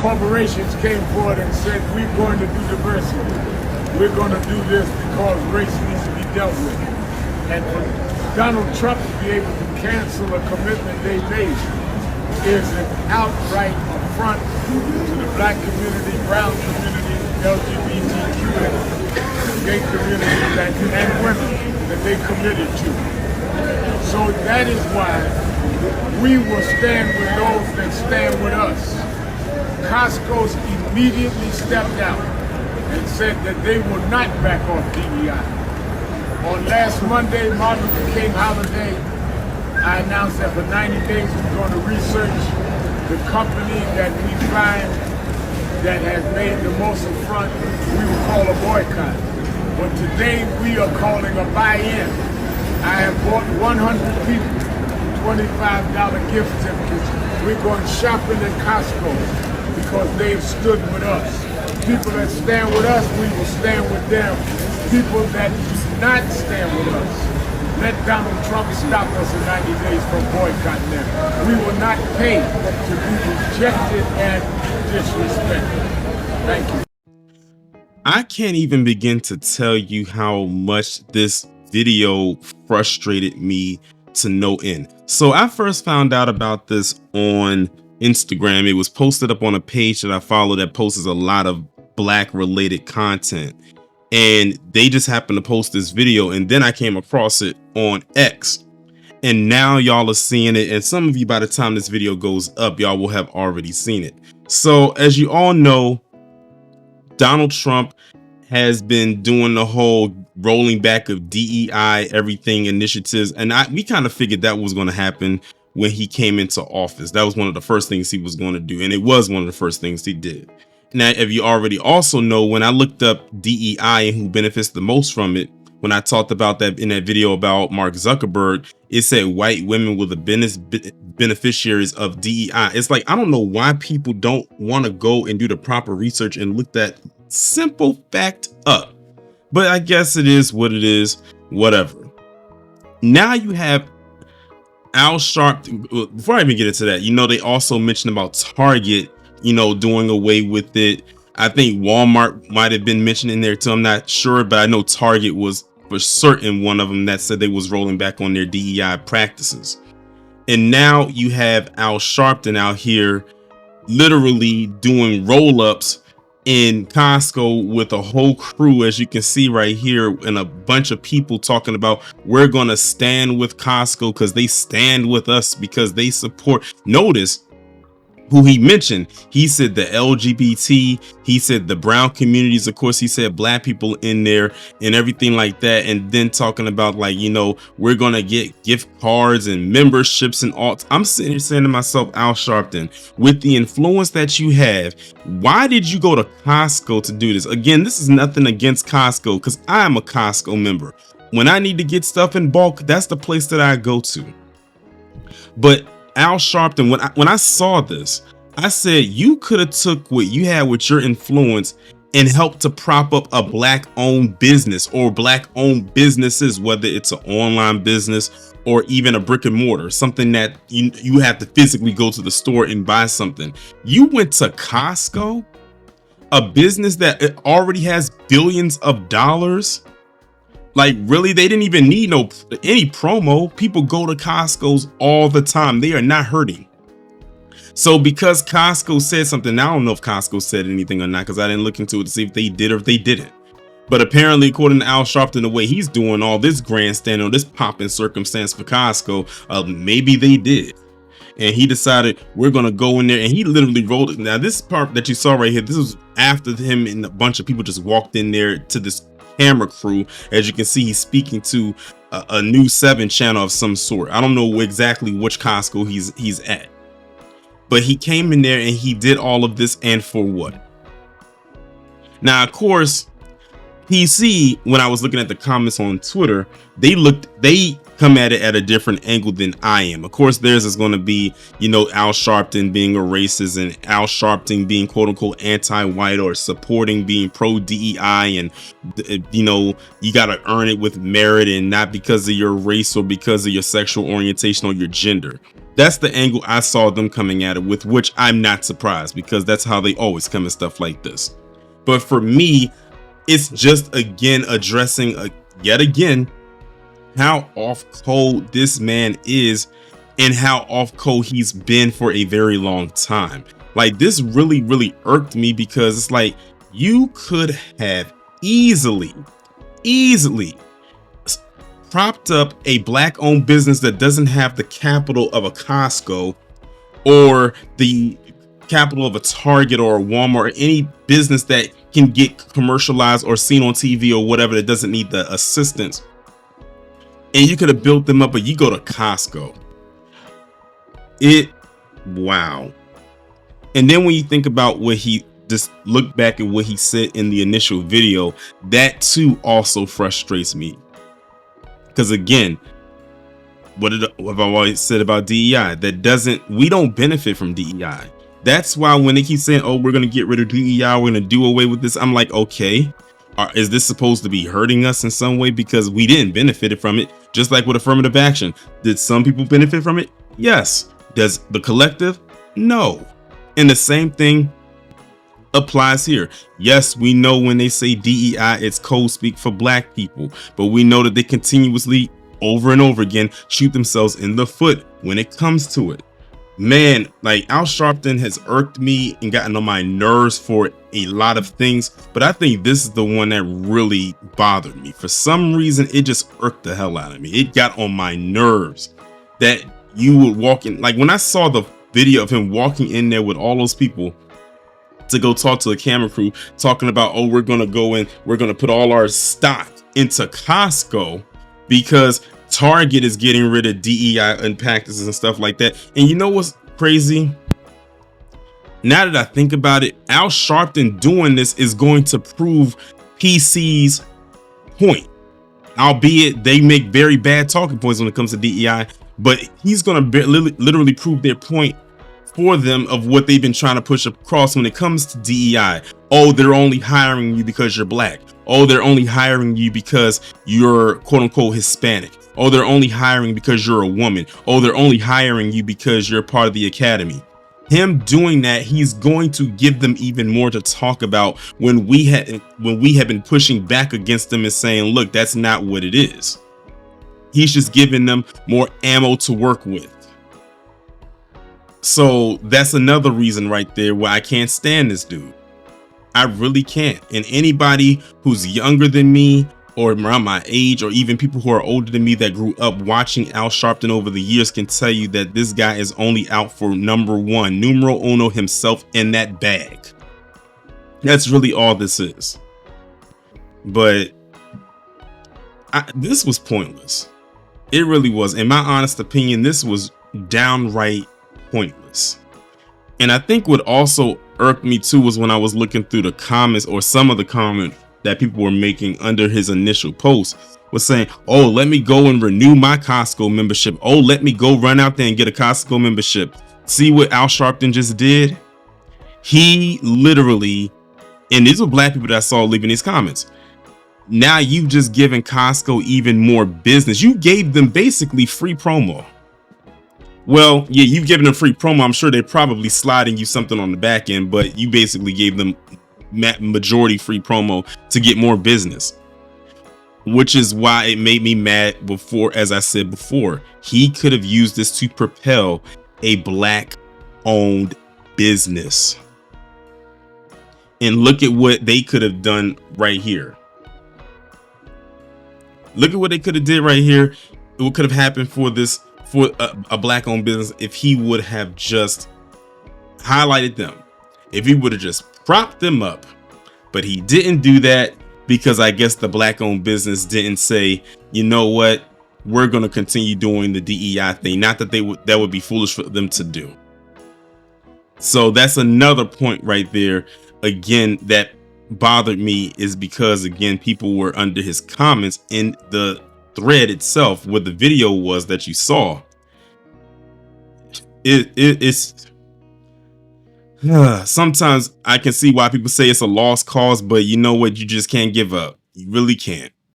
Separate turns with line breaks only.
corporations came forward and said, we're going to do diversity. We're going to do this because race needs to be dealt with. And for Donald Trump to be able to cancel a commitment they made is an outright affront to the black community, brown community, LGBTQ, gay community, and women that they committed to. So that is why we will stand with those that stand with us. Costco's immediately stepped out and said that they will not back off DEI. On last Monday, Martin Luther King holiday, I announced that for 90 days we're going to research the company that we find that has made the most affront. We will call a boycott. But today we are calling a buy-in. I have bought 100 people $25 gift certificates. We're going shopping at Costco because they've stood with us. People that stand with us, we will stand with them. People that do not stand with us, let Donald Trump stop us in 90 days from boycotting them. We will not pay to be rejected and disrespected. Thank you.
I can't even begin to tell you how much this video frustrated me to no end. So I first found out about this on Instagram. It was posted up on a page that I follow that posts a lot of black related content. And they just happened to post this video, and then I came across it on X. And now y'all are seeing it, and some of you, by the time this video goes up, y'all will have already seen it. So as you all know, Donald Trump has been doing the whole rolling back of DEI, everything initiatives. And we kind of figured that was going to happen when he came into office. That was one of the first things he was going to do. And it was one of the first things he did. Now, if you already also know, when I looked up DEI and who benefits the most from it, when I talked about that in that video about Mark Zuckerberg, it said white women were the beneficiaries of DEI. It's like, I don't know why people don't want to go and do the proper research and look that simple fact up. But I guess it is what it is, whatever. Now you have Al Sharpton. Before I even get into that, they also mentioned about Target, doing away with it. I think Walmart might have been mentioned in there too. I'm not sure, but I know Target was for certain one of them that said they was rolling back on their DEI practices. And now you have Al Sharpton out here literally doing roll-ups in Costco with a whole crew, as you can see right here, and a bunch of people talking about, we're going to stand with Costco because they stand with us because they support. Notice who he mentioned. He said the LGBT, he said the brown communities, of course, he said black people in there and everything like that. And then talking about we're going to get gift cards and memberships and all. I'm sitting here saying to myself, Al Sharpton, with the influence that you have, why did you go to Costco to do this? Again, this is nothing against Costco because I am a Costco member. When I need to get stuff in bulk, that's the place that I go to. But Al Sharpton, when I saw this, I said you could have took what you had with your influence and helped to prop up a black-owned business or black-owned businesses, whether it's an online business or even a brick and mortar, something that you have to physically go to the store and buy something. You went to Costco, a business that already has billions of dollars. Like, really, they didn't even need any promo. People go to Costco's all the time. They are not hurting. So because Costco said something, I don't know if Costco said anything or not, because I didn't look into it to see if they did or if they didn't. But apparently, according to Al Sharpton, the way he's doing all this grandstanding or this popping circumstance for Costco, maybe they did. And he decided we're going to go in there, and he literally rolled it. Now, this part that you saw right here, this was after him and a bunch of people just walked in there to this camera crew. As you can see, he's speaking to a News 7 channel of some sort. I don't know exactly which Costco he's at, but he came in there and he did all of this, and for what? Now, of course, PC, when I was looking at the comments on Twitter, they come at it at a different angle than I am. Of course, theirs is going to be, Al Sharpton being a racist and Al Sharpton being quote unquote anti-white or supporting being pro DEI. And, you got to earn it with merit and not because of your race or because of your sexual orientation or your gender. That's the angle I saw them coming at it with, which I'm not surprised because that's how they always come at stuff like this. But for me, it's just again addressing yet again how off code this man is and how off code he's been for a very long time. Like, this really irked me because it's like, you could have easily propped up a black owned business that doesn't have the capital of a Costco or the capital of a Target or a Walmart or any business that can get commercialized or seen on TV or whatever, that doesn't need the assistance. And you could have built them up, but you go to Costco. Wow. And then when you think about what he just look back at what he said in the initial video, that too also frustrates me. Because again, what have I always said about DEI? We don't benefit from DEI. That's why when they keep saying, oh, we're going to get rid of DEI, we're going to do away with this, I'm like, okay, is this supposed to be hurting us in some way? Because we didn't benefit from it. Just like with affirmative action, did some people benefit from it? Yes. Does the collective? No. And the same thing applies here. Yes, we know when they say DEI, it's code speak for black people, but we know that they continuously over and over again shoot themselves in the foot when it comes to it. Man, like, Al Sharpton has irked me and gotten on my nerves for a lot of things, but I think this is the one that really bothered me. For some reason, it just irked the hell out of me. It got on my nerves that you would walk in. Like, when I saw the video of him walking in there with all those people to go talk to the camera crew, talking about, oh, we're going to go in, we're going to put all our stock into Costco because Target is getting rid of DEI and practices and stuff like that. And you know what's crazy? Now that I think about it, Al Sharpton doing this is going to prove PC's point. Albeit they make very bad talking points when it comes to DEI, but he's going to literally prove their point for them of what they've been trying to push across when it comes to DEI. Oh, they're only hiring you because you're black. Oh, they're only hiring you because you're quote unquote Hispanic. Oh, they're only hiring because you're a woman. Oh, they're only hiring you because you're part of the academy. Him doing that, he's going to give them even more to talk about when we have been pushing back against them and saying, look, that's not what it is. He's just giving them more ammo to work with. So that's another reason right there why I can't stand this dude. I really can't. And anybody who's younger than me or around my age, or even people who are older than me that grew up watching Al Sharpton over the years, can tell you that this guy is only out for number one, numero uno, himself in that bag. That's really all this is. But this was pointless. It really was. In my honest opinion, this was downright pointless. And I think what also irked me too was when I was looking through the comments, or some of the comments that people were making under his initial post, was saying, oh, let me go and renew my Costco membership. Oh, let me go run out there and get a Costco membership. See what Al Sharpton just did? He literally, and these were black people that I saw leaving these comments. Now you've just given Costco even more business. You gave them basically free promo. Well, yeah, you've given them free promo. I'm sure they're probably sliding you something on the back end, but you basically gave them majority free promo to get more business, which is why it made me mad before. As I said before, he could have used this to propel a black owned business. And look at what they could have done right here. Look at what they could have did right here. What could have happened for this, for a black owned business, if he would have just highlighted them, if he would have just propped them up. But he didn't do that because I guess the black owned business didn't say, you know what, we're going to continue doing the DEI thing. Not that that would be foolish for them to do. So that's another point right there. Again, that bothered me, is because again, people were under his comments in the thread itself where the video was that you saw. It's sometimes I can see why people say it's a lost cause, but you know what? You just can't give up. You really can't.